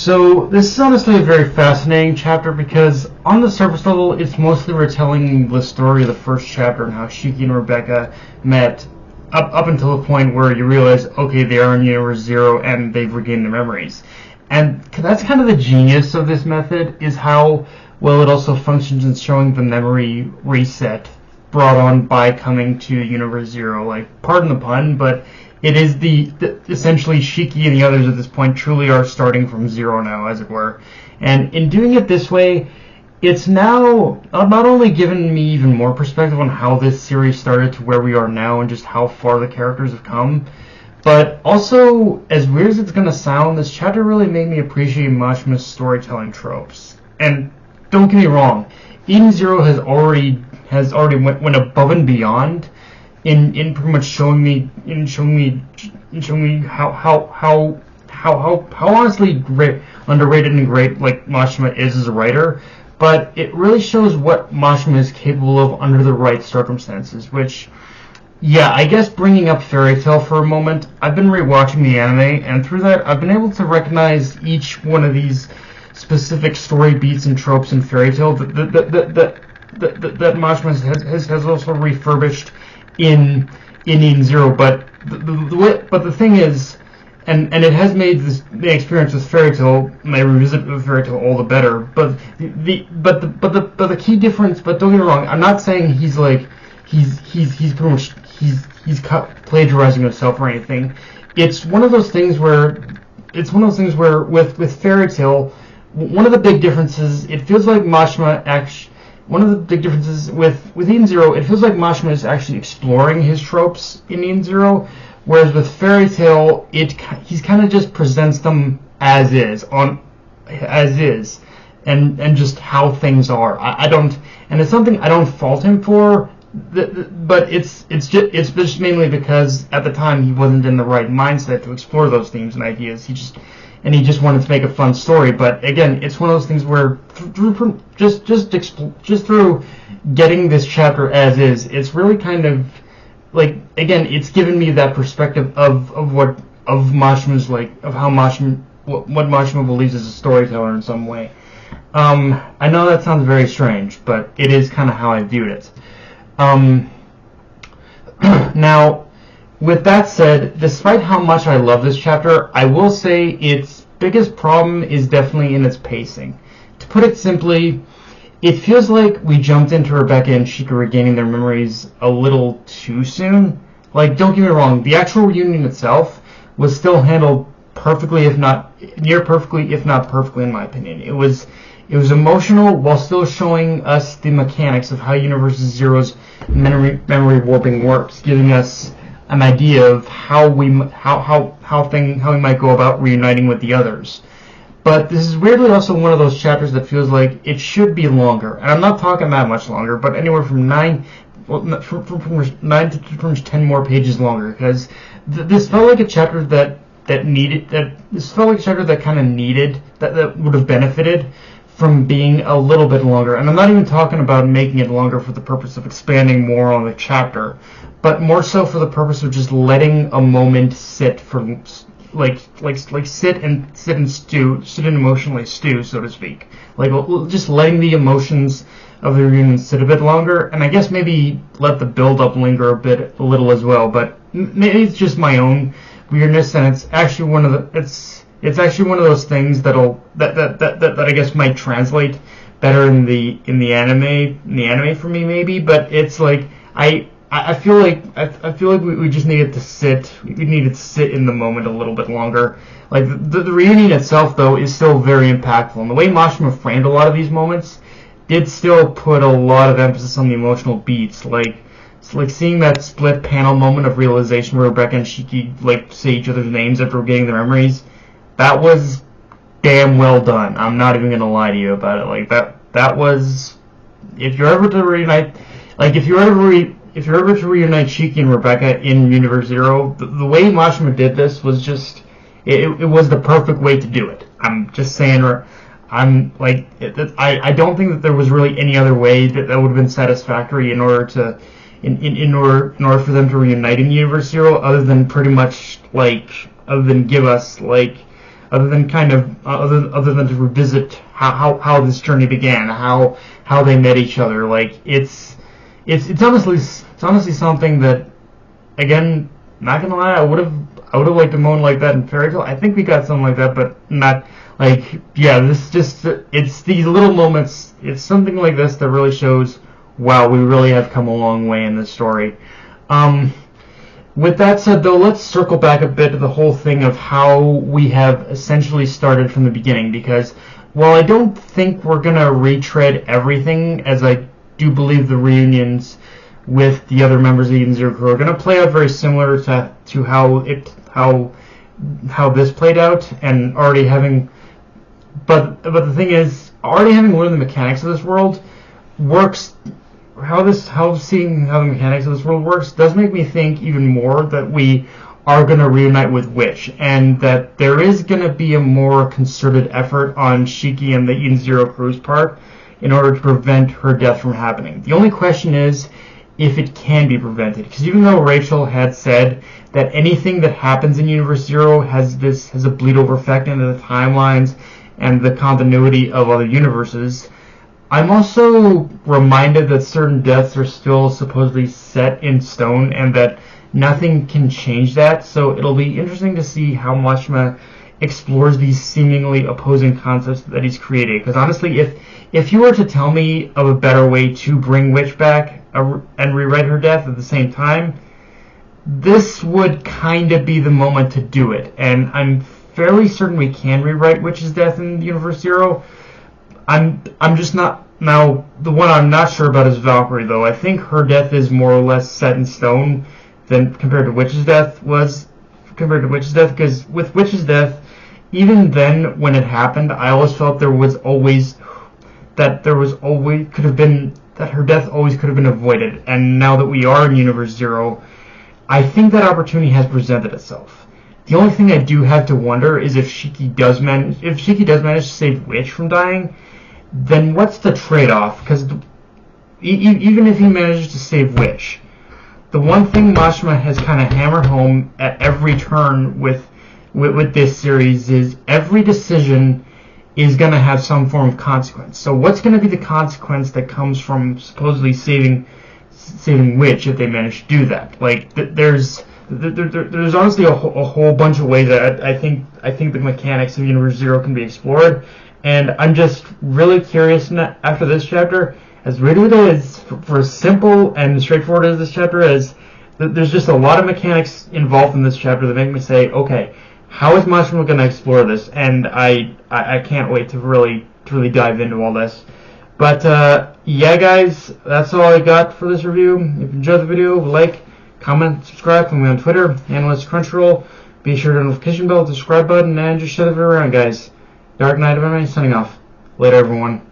So this is honestly a very fascinating chapter because on the surface level, it's mostly retelling the story of the first chapter and how Shiki and Rebecca met up until the point where you realize, okay, they are in Universe Zero and they've regained their memories. And that's kind of the genius of this method, is how well it also functions in showing the memory reset brought on by coming to Universe Zero. Like, pardon the pun, but it is the essentially Shiki and the others at this point truly are starting from zero now, as it were. And in doing it this way, it's now not only given me even more perspective on how this series started to where we are now and just how far the characters have come, but also, as weird as it's going to sound, this chapter really made me appreciate Mashima's storytelling tropes. And don't get me wrong, Eden Zero has already went above and beyond in pretty much showing me how honestly great, underrated and great like Mashima is as a writer, but it really shows what Mashima is capable of under the right circumstances, which, yeah, I guess bringing up Fairy Tail for a moment, I've been rewatching the anime, and through that I've been able to recognize each one of these specific story beats and tropes in Fairy Tail that Mashima has also refurbished in Eden Zero, but the thing is, and it has made the experience with Fairy Tail, my revisit of Fairy Tail, all the better. But the key difference. But don't get me wrong, I'm not saying he's pretty much plagiarizing himself or anything. It's one of those things where with Fairy Tail, one of the big differences, it feels like Mashima actually. One of the big differences with Eden Zero, it feels like Mashima is actually exploring his tropes in Eden Zero, whereas with Fairy Tail, he's kind of just presents them as is, and just how things are. I don't, and it's something I don't fault him for, but it's just mainly because at the time he wasn't in the right mindset to explore those themes and ideas. He just wanted to make a fun story. But again, it's one of those things where just through getting this chapter as is, it's really kind of like, again, it's given me that perspective of Mashima's, like, of how what Mashima believes as a storyteller in some way. I know that sounds very strange, but it is kind of how I viewed it. Now, with that said, despite how much I love this chapter, I will say its biggest problem is definitely in its pacing. To put it simply, it feels like we jumped into Rebecca and Shika regaining their memories a little too soon. Like, don't get me wrong, the actual reunion itself was still handled perfectly, if not near perfectly, if not perfectly, in my opinion. It was emotional while still showing us the mechanics of how Universe Zero's memory warping works, giving us an idea of how we might go about reuniting with the others. But this is weirdly also one of those chapters that feels like it should be longer, and I'm not talking that much longer, but anywhere from 9 to pretty much 10 more pages longer, because this felt like a chapter that would have benefited from being a little bit longer. And I'm not even talking about making it longer for the purpose of expanding more on the chapter, but more so for the purpose of just letting a moment sit for sit and emotionally stew, so to speak. Like, just letting the emotions of the reunion sit a bit longer, and I guess maybe let the build up linger a little as well. But maybe it's just my own weirdness, and it's actually one of those things that I guess might translate better in the anime for me, maybe. But it's like I feel like we just needed to sit. We needed to sit in the moment a little bit longer. Like, the reunion itself, though, is still very impactful, and the way Mashima framed a lot of these moments did still put a lot of emphasis on the emotional beats. Like seeing that split panel moment of realization where Rebecca and Shiki say each other's names after getting their memories. That was damn well done. I'm not even gonna lie to you about it. Like, that was, if you're ever to reunite, if you're ever to reunite Shiki and Rebecca in Universe Zero, the way Mashima did this was just, it was the perfect way to do it. I'm just saying, I don't think that there was really any other way that would have been satisfactory in order for them to reunite in Universe Zero, other than give us other than other than to revisit how this journey began, how they met each other. Like it's honestly something that, again, not gonna lie, I would have liked a moment like that in Fairy Tail. I think we got something like that, but not like, yeah. It's these little moments. It's something like this that really shows, wow, we really have come a long way in this story. With that said, though, let's circle back a bit to the whole thing of how we have essentially started from the beginning, because while I don't think we're going to retread everything, as I do believe the reunions with the other members of the Eden Zero crew are going to play out very similar to how this played out, and already having... But the thing is, already having learned the mechanics of this world works... Seeing how the mechanics of this world works does make me think even more that we are going to reunite with Witch, and that there is going to be a more concerted effort on Shiki and the Eden Zero crew's part in order to prevent her death from happening. The only question is if it can be prevented, because even though Rachel had said that anything that happens in Universe Zero has a bleed over effect into the timelines and the continuity of other universes, I'm also reminded that certain deaths are still supposedly set in stone and that nothing can change that, so it'll be interesting to see how Mashima explores these seemingly opposing concepts that he's created. Because honestly, if you were to tell me of a better way to bring Witch back and rewrite her death at the same time, this would kind of be the moment to do it. And I'm fairly certain we can rewrite Witch's death in Universe Zero. I'm just not... Now, the one I'm not sure about is Valkyrie, though. I think her death is more or less set in stone than compared to Witch's death, because with Witch's death, even then, when it happened, I always felt that her death always could have been avoided. And now that we are in Universe Zero, I think that opportunity has presented itself. The only thing I do have to wonder is if Shiki does manage to save Witch from dying, then what's the trade-off? Because even if he manages to save Witch, the one thing Mashima has kind of hammered home at every turn with this series is every decision is going to have some form of consequence. So what's going to be the consequence that comes from supposedly saving Witch if they manage to do that? Like, there's honestly a whole bunch of ways that I think the mechanics of Universe Zero can be explored. And I'm just really curious after this chapter, as weird as it is, for as simple and straightforward as this chapter is, there's just a lot of mechanics involved in this chapter that make me say, okay, how is Mashima going to explore this? And I can't wait to really dive into all this. But yeah, guys, that's all I got for this review. If you enjoyed the video, like, comment, subscribe. Follow me on Twitter, Analyst Crunchyroll. Be sure to hit the notification bell, the subscribe button, and just share the video around, guys. Dark Knight of MMA signing off. Later, everyone.